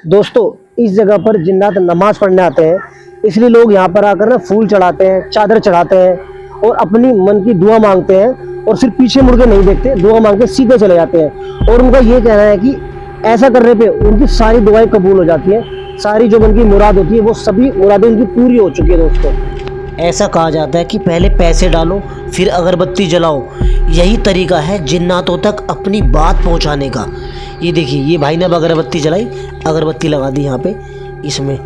दोस्तों, इस जगह पर जिन्नात नमाज पढ़ने आते हैं, इसलिए लोग यहाँ पर आकर ना फूल चढ़ाते हैं, चादर चढ़ाते हैं और अपनी मन की दुआ मांगते हैं और सिर्फ पीछे मुड़ के नहीं देखते, दुआ मांग के सीधे चले जाते हैं। और उनका ये कहना है कि ऐसा करने पे उनकी सारी दुआएं कबूल हो जाती हैं, सारी जो उनकी मुराद होती है वो सभी मुरादें उनकी पूरी हो चुकी है। दोस्तों, ऐसा कहा जाता है कि पहले पैसे डालो फिर अगरबत्ती जलाओ, यही तरीका है जिन्नातों तक अपनी बात पहुंचाने का। ये देखिए, ये भाई ने अब अगरबत्ती जलाई, अगरबत्ती लगा दी यहाँ पे इसमें।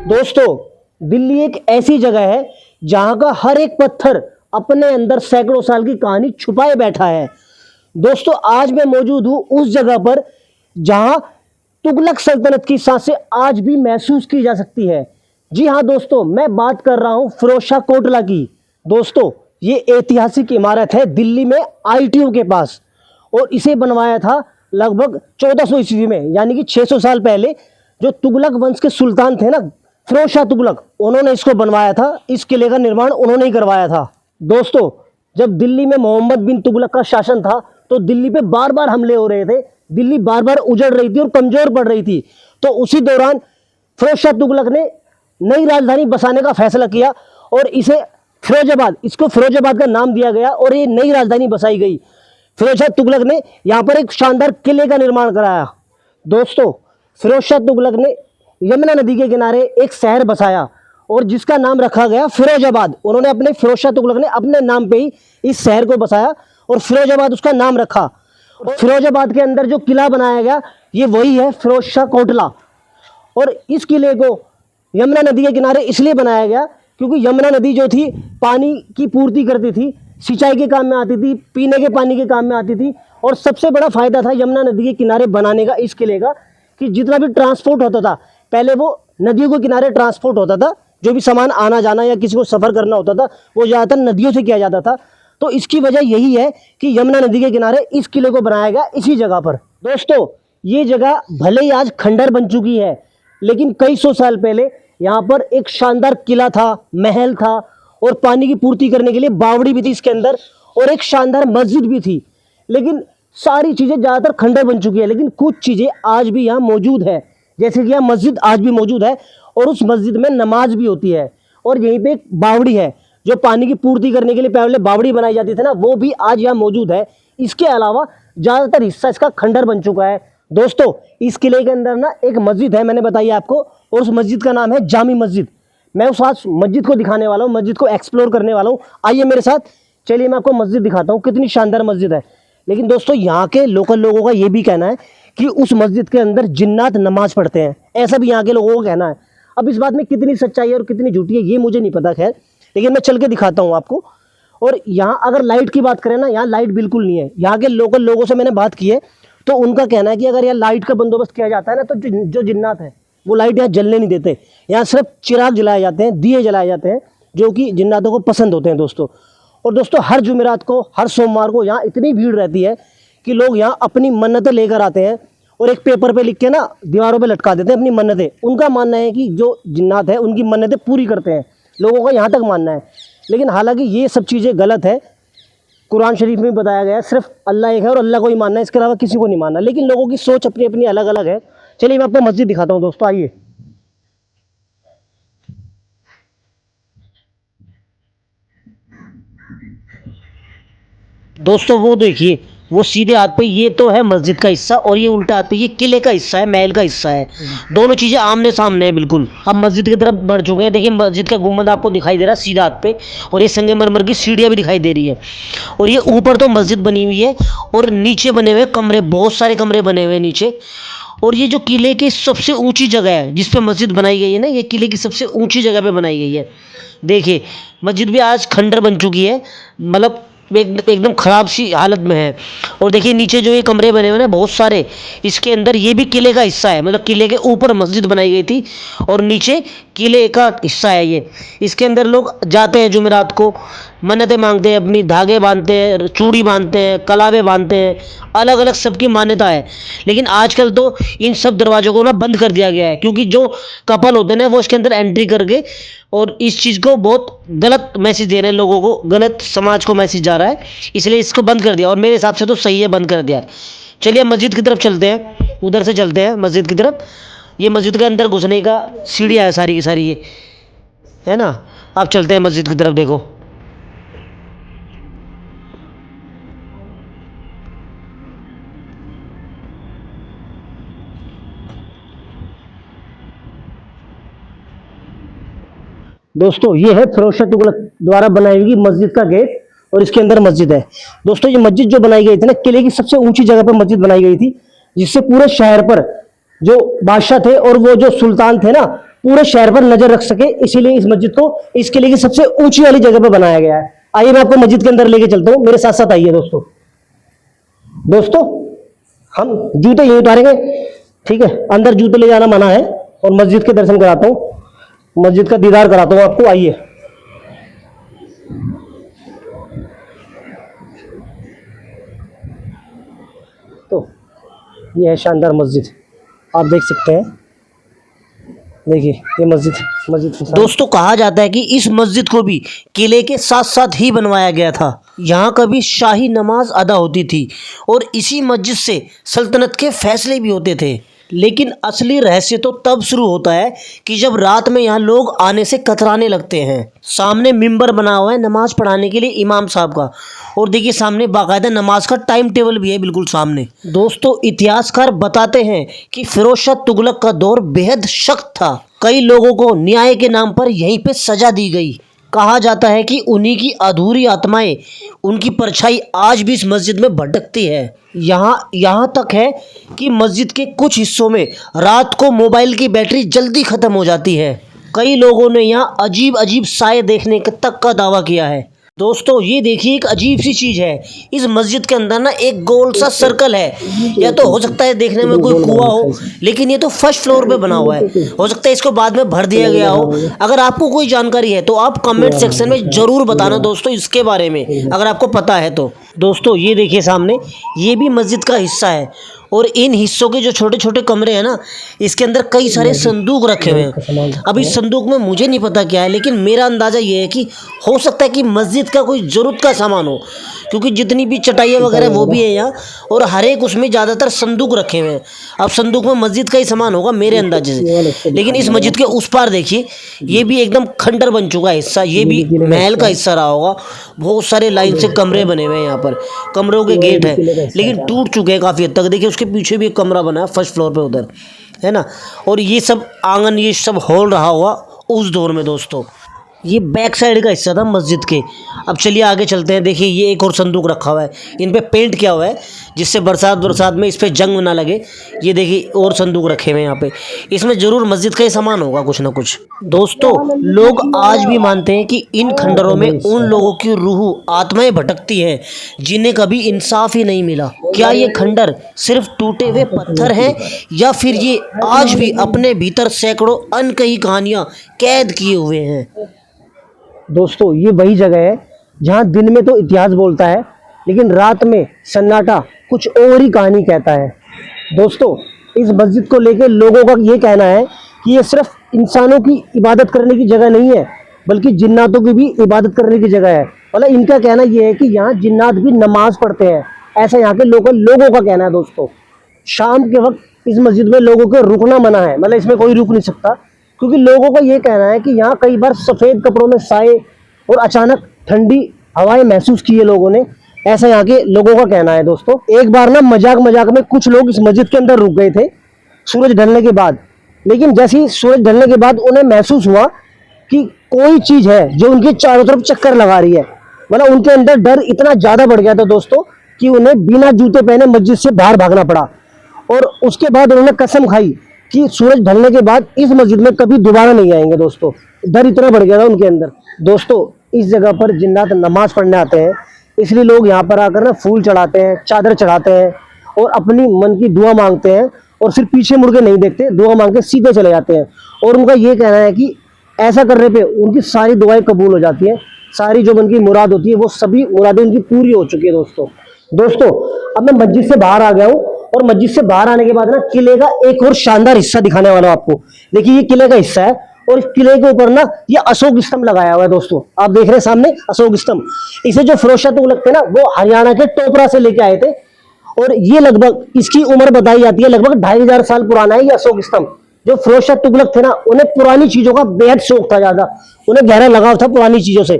दोस्तों, दिल्ली एक ऐसी जगह है जहाँ का हर एक पत्थर अपने अंदर सैकड़ों साल की कहानी छुपाए बैठा है। दोस्तों, आज मैं मौजूद हूँ उस जगह पर जहाँ तुगलक सल्तनत की सांसें आज भी महसूस की जा सकती है। जी हाँ दोस्तों, मैं बात कर रहा हूँ फिरोज शाह कोटला की। दोस्तों, ये ऐतिहासिक इमारत है दिल्ली में ITO के पास और इसे बनवाया था लगभग 1400 ईस्वी में, यानी कि 600 साल पहले। जो तुगलक वंश के सुल्तान थे ना, फिरोज शाह तुगलक, उन्होंने इसको बनवाया था। इस किले का निर्माण उन्होंने ही करवाया था। दोस्तों, जब दिल्ली में मोहम्मद बिन तुगलक का शासन था तो दिल्ली पे बार बार हमले हो रहे थे, दिल्ली बार बार उजड़ रही थी और कमजोर पड़ रही थी। तो उसी दौरान फिरोज शाह तुगलक ने नई राजधानी बसाने का फैसला किया और इसे फिरोजाबाद, इसको फिरोजाबाद का नाम दिया गया और ये नई राजधानी बसाई गई। फिरोज शाह तुगलक ने यहाँ पर एक शानदार किले का निर्माण कराया। दोस्तों, फिरोज शाह तुगलक ने यमुना नदी के किनारे एक शहर बसाया और जिसका नाम रखा गया फिरोजाबाद। उन्होंने अपने फिरोज शाह तुगलक ने अपने नाम पे ही इस शहर को बसाया और फिरोजाबाद उसका नाम रखा। और फिरोजाबाद के अंदर जो किला बनाया गया ये वही है फिरोज शाह कोटला। और इस किले को यमुना नदी के किनारे इसलिए बनाया गया क्योंकि यमुना नदी जो थी पानी की पूर्ति करती थी, सिंचाई के काम में आती थी, पीने के पानी के काम में आती थी। और सबसे बड़ा फायदा था यमुना नदी के किनारे बनाने का इस किले का कि जितना भी ट्रांसपोर्ट होता था, पहले वो नदियों के किनारे ट्रांसपोर्ट होता था, जो भी सामान आना जाना या किसी को सफ़र करना होता था वो ज़्यादातर नदियों से किया जाता था। तो इसकी वजह यही है कि यमुना नदी के किनारे इस किले को बनाया गया इसी जगह पर। दोस्तों, ये जगह भले ही आज खंडर बन चुकी है, लेकिन कई सौ साल पहले यहाँ पर एक शानदार किला था, महल था और पानी की पूर्ति करने के लिए बावड़ी भी थी इसके अंदर और एक शानदार मस्जिद भी थी। लेकिन सारी चीज़ें ज़्यादातर खंडर बन चुकी है, लेकिन कुछ चीज़ें आज भी यहाँ मौजूद है। जैसे कि यहाँ मस्जिद आज भी मौजूद है और उस मस्जिद में नमाज भी होती है। और यहीं पे एक बावड़ी है, जो पानी की पूर्ति करने के लिए पहले बावड़ी बनाई जाती थी ना, वो भी आज यहाँ मौजूद है। इसके अलावा ज़्यादातर हिस्सा इसका खंडर बन चुका है। दोस्तों, इस किले के अंदर ना एक मस्जिद है, मैंने बताई आपको, और उस मस्जिद का नाम है जामी मस्जिद। मैं उस आज मस्जिद को दिखाने वाला हूँ, मस्जिद को एक्सप्लोर करने वाला हूँ। आइए मेरे साथ, चलिए मैं आपको मस्जिद दिखाता हूँ, कितनी शानदार मस्जिद है। लेकिन दोस्तों, यहाँ के लोकल लोगों का ये भी कहना है कि उस मस्जिद के अंदर जिन्नात नमाज पढ़ते हैं, ऐसा भी यहाँ के लोगों का कहना है। अब इस बात में कितनी सच्चाई है और कितनी झूठी है ये मुझे नहीं पता, खैर, लेकिन मैं चल के दिखाता हूँ आपको। और यहाँ अगर लाइट की बात करें ना, यहाँ लाइट बिल्कुल नहीं है। यहाँ के लोकल लोगों से मैंने बात की है तो उनका कहना है कि अगर यहाँ लाइट का बंदोबस्त किया जाता है ना तो जो जिन्नात है वो लाइट यहाँ जलने नहीं देते। यहाँ सिर्फ चिराग जलाए जाते हैं, दिए जलाए जाते हैं, जो कि जिन्नातों को पसंद होते हैं। दोस्तों, और दोस्तों, हर जुमेरात को, हर सोमवार को यहाँ इतनी भीड़ रहती है कि लोग यहाँ अपनी मन्नतें लेकर आते हैं और एक पेपर पे लिख के ना दीवारों पे लटका देते हैं अपनी मन्नतें। उनका मानना है कि जो जिन्नात है उनकी मन्नतें पूरी करते हैं, लोगों का यहाँ तक मानना है। लेकिन हालांकि ये सब चीज़ें गलत है। कुरान शरीफ में बताया गया है सिर्फ अल्लाह एक है और अल्लाह को ही मानना है, इसके अलावा किसी को नहीं मानना। लेकिन लोगों की सोच अपनी अपनी अलग अलग है। चलिए मैं आपको मस्जिद दिखाता हूँ दोस्तों, आइए। दोस्तों, वो देखिए, वो सीधे हाथ पे ये तो है मस्जिद का हिस्सा और ये उल्टा हाथ पे ये किले का हिस्सा है, महल का हिस्सा है। दोनों चीज़ें आमने सामने है बिल्कुल। अब मस्जिद की तरफ बढ़ चुके हैं। देखिए, मस्जिद का गुम्बद आपको दिखाई दे रहा है सीधा हाथ पे और ये संगमरमर की सीढ़ियाँ भी दिखाई दे रही है। और ये ऊपर तो मस्जिद बनी हुई है और नीचे बने हुए कमरे, बहुत सारे कमरे बने हुए हैं नीचे। और ये जो किले की सबसे ऊंची जगह है जिस पे मस्जिद बनाई गई है ना, ये किले की सबसे ऊंची जगह पे बनाई गई है। देखिए, मस्जिद भी आज खंडर बन चुकी है, मतलब एकदम ख़राब सी हालत में है। और देखिए, नीचे जो ये कमरे बने हुए हैं बहुत सारे, इसके अंदर ये भी किले का हिस्सा है, मतलब किले के ऊपर मस्जिद बनाई गई थी और नीचे किले का हिस्सा है ये। इसके अंदर लोग जाते हैं जुमेरात को, मन्नतें मांगते हैं, अपनी धागे बांधते हैं, चूड़ी बांधते हैं, कलावे बांधते हैं, अलग अलग सबकी मान्यता है। लेकिन आजकल तो इन सब दरवाज़ों को ना बंद कर दिया गया है, क्योंकि जो कपल होते हैं ना वो इसके अंदर एंट्री करके और इस चीज़ को बहुत गलत मैसेज दे रहे हैं लोगों को, गलत समाज को मैसेज जा रहा है, इसलिए इसको बंद कर दिया। और मेरे हिसाब से तो सही है, बंद कर दिया है। चलिए मस्जिद की तरफ चलते हैं, उधर से चलते हैं मस्जिद की तरफ। ये मस्जिद के अंदर घुसने का सीढ़ियाँ है सारी की सारी, ये है ना। आप चलते हैं मस्जिद की तरफ। देखो दोस्तों ये है फिरोज शाह तुगलक द्वारा बनाई हुई मस्जिद का गेट, और इसके अंदर मस्जिद है। दोस्तों ये मस्जिद जो बनाई गई थी ना, किले की सबसे ऊंची जगह पर मस्जिद बनाई गई थी, जिससे पूरे शहर पर जो बादशाह थे और वो जो सुल्तान थे ना, पूरे शहर पर नजर रख सके, इसीलिए इस मस्जिद को इस किले की सबसे ऊंची वाली जगह पर बनाया गया है। आइए मैं आपको मस्जिद के अंदर लेके चलता हूँ, मेरे साथ साथ आइए दोस्तों। दोस्तों हम जूते यहीं उतारेंगे, ठीक है, अंदर जूते ले जाना मना है, और मस्जिद के दर्शन कराता हूँ, मस्जिद का दीदार कराता हूँ आपको। आइए तो ये है शानदार मस्जिद, आप देख सकते हैं। देखिए ये मस्जिद मस्जिद के साथ। दोस्तों कहा जाता है कि इस मस्जिद को भी किले के साथ साथ ही बनवाया गया था। यहाँ कभी शाही नमाज अदा होती थी और इसी मस्जिद से सल्तनत के फैसले भी होते थे। लेकिन असली रहस्य तो तब शुरू होता है कि जब रात में यहाँ लोग आने से कतराने लगते हैं। सामने मिंबर बना हुआ है नमाज पढ़ाने के लिए इमाम साहब का, और देखिए सामने बाकायदा नमाज का टाइम टेबल भी है बिल्कुल सामने। दोस्तों इतिहासकार बताते हैं कि फिरोज शाह तुगलक का दौर बेहद सख्त था। कई लोगों को न्याय के नाम पर यहीं पे सजा दी गई। कहा जाता है कि उन्हीं की अधूरी आत्माएं, उनकी परछाई आज भी इस मस्जिद में भटकती है। यहाँ तक है कि मस्जिद के कुछ हिस्सों में रात को मोबाइल की बैटरी जल्दी ख़त्म हो जाती है। कई लोगों ने यहाँ अजीब अजीब साए देखने तक का दावा किया है। दोस्तों ये देखिए एक अजीब सी चीज़ है, इस मस्जिद के अंदर ना एक गोल सा सर्कल है। या तो हो सकता है देखने में कोई कुआं हो, लेकिन ये तो फर्स्ट फ्लोर पे बना हुआ है। हो सकता है इसको बाद में भर दिया गया हो। अगर आपको कोई जानकारी है तो आप कमेंट सेक्शन में ज़रूर बताना दोस्तों इसके बारे में, अगर आपको पता है तो। दोस्तों ये देखिए सामने, ये भी मस्जिद का हिस्सा है, और इन हिस्सों के जो छोटे छोटे कमरे हैं ना, इसके अंदर कई सारे संदूक रखे हुए हैं। अब इस संदूक में मुझे नहीं पता क्या है, लेकिन मेरा अंदाज़ा ये है कि हो सकता है कि मस्जिद का कोई ज़रूरत का सामान हो, क्योंकि जितनी भी चटाइयाँ वगैरह वो भी है यहाँ, और हर एक उसमें ज़्यादातर संदूक रखे हुए हैं। अब संदूक में मस्जिद का ही सामान होगा मेरे अंदाजे से। लेकिन इस मस्जिद के उस पार देखिए, ये भी एकदम खंडर बन चुका है हिस्सा, ये भी महल का हिस्सा रहा होगा। बहुत सारे लाइन से कमरे बने हुए हैं, यहाँ पर कमरों के गेट हैं, लेकिन टूट चुके हैं काफ़ी हद तक। देखिए उसके पीछे भी एक कमरा बना है फर्स्ट फ्लोर पे उधर, है ना। और ये सब आंगन, ये सब हॉल रहा होगा उस दौर में। दोस्तों ये बैक साइड का हिस्सा था मस्जिद के। अब चलिए आगे चलते हैं। देखिए ये एक और संदूक रखा हुआ है, इन पे पेंट किया हुआ है जिससे बरसात में इस पे जंग ना लगे। ये देखिए और संदूक रखे हुए हैं यहाँ पे, इसमें ज़रूर मस्जिद का ही सामान होगा कुछ ना कुछ। दोस्तों लोग आज भी मानते हैं कि इन खंडरों में उन लोगों की रूह आत्माएं भटकती हैं जिन्हें कभी इंसाफ ही नहीं मिला। क्या ये खंडर सिर्फ टूटे हुए पत्थर हैं, या फिर ये आज भी अपने भीतर सैकड़ों अनकही कहानियाँ कैद किए हुए हैं? दोस्तों ये वही जगह है जहाँ दिन में तो इतिहास बोलता है, लेकिन रात में सन्नाटा कुछ और ही कहानी कहता है। दोस्तों इस मस्जिद को लेकर लोगों का ये कहना है कि ये सिर्फ इंसानों की इबादत करने की जगह नहीं है, बल्कि जिन्नातों की भी इबादत करने की जगह है। मतलब इनका कहना ये है कि यहाँ जिन्नात भी नमाज पढ़ते हैं, ऐसा यहाँ के लोगों का कहना है। दोस्तों शाम के वक्त इस मस्जिद में लोगों को रुकना मना है, मतलब इसमें कोई रुक नहीं सकता, क्योंकि लोगों का ये कहना है कि यहाँ कई बार सफ़ेद कपड़ों में साए और अचानक ठंडी हवाएं महसूस की है लोगों ने, ऐसा यहाँ के लोगों का कहना है। दोस्तों एक बार ना मजाक में कुछ लोग इस मस्जिद के अंदर रुक गए थे सूरज ढलने के बाद, लेकिन जैसे ही सूरज ढलने के बाद उन्हें महसूस हुआ कि कोई चीज़ है जो उनके चारों तरफ चक्कर लगा रही है। मतलब उनके अंदर डर इतना ज़्यादा बढ़ गया था दोस्तों कि उन्हें बिना जूते पहने मस्जिद से बाहर भागना पड़ा, और उसके बाद उन्होंने कसम खाई कि सूरज ढलने के बाद इस मस्जिद में कभी दोबारा नहीं आएंगे। दोस्तों डर इतना बढ़ गया था उनके अंदर। दोस्तों इस जगह पर जिन्नात नमाज पढ़ने आते हैं, इसलिए लोग यहाँ पर आकर ना फूल चढ़ाते हैं, चादर चढ़ाते हैं और अपनी मन की दुआ मांगते हैं, और फिर पीछे मुड़ के नहीं देखते, दुआ मांग के सीधे चले जाते हैं। और उनका ये कहना है कि ऐसा करने पे उनकी सारी दुआएं कबूल हो जाती हैं, सारी जो उनकी मुराद होती है वो सभी मुरादें उनकी पूरी हो चुकी है। दोस्तों अब मैं मस्जिद से बाहर आ गया हूँ, और मस्जिद से बाहर आने के बाद ना किले का एक और शानदार हिस्सा दिखाने वाला हूँ आपको। देखिए ये किले का हिस्सा है, और इस किले के ऊपर ना ये अशोक स्तंभ लगाया हुआ है। दोस्तों आप देख रहे हैं सामने अशोक स्तंभ, इसे जो फिरोज शाह तुगलक थे ना वो हरियाणा के टोपरा से लेके आए थे, और ये लगभग इसकी उम्र बताई जाती है लगभग 2500 साल पुराना है ये अशोक स्तंभ। जो फिरोज शाह तुगलक थे ना, उन्हें पुरानी चीजों का बेहद शौक था, ज्यादा उन्हें गहरा लगाव था पुरानी चीजों से।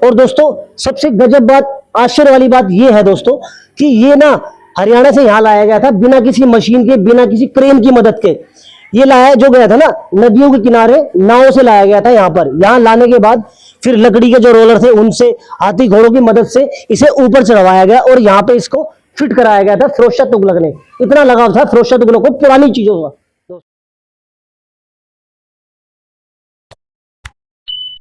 और दोस्तों सबसे गजब बात, आश्चर्य वाली बात ये है दोस्तों कि ये ना हरियाणा से यहाँ लाया गया था बिना किसी मशीन के, बिना किसी क्रेन की मदद के। ये लाया जो गया था ना, नदियों के किनारे नाव से लाया गया था यहाँ पर। यहाँ लाने के बाद फिर लकड़ी के जो रोलर थे उनसे, हाथी घोड़ों की मदद से इसे ऊपर चढ़वाया गया और यहाँ पे इसको फिट कराया गया था फिरोज शाह तुगलक ने। इतना लगाव था फिरोज शाह तुगलक को पुरानी चीजों का।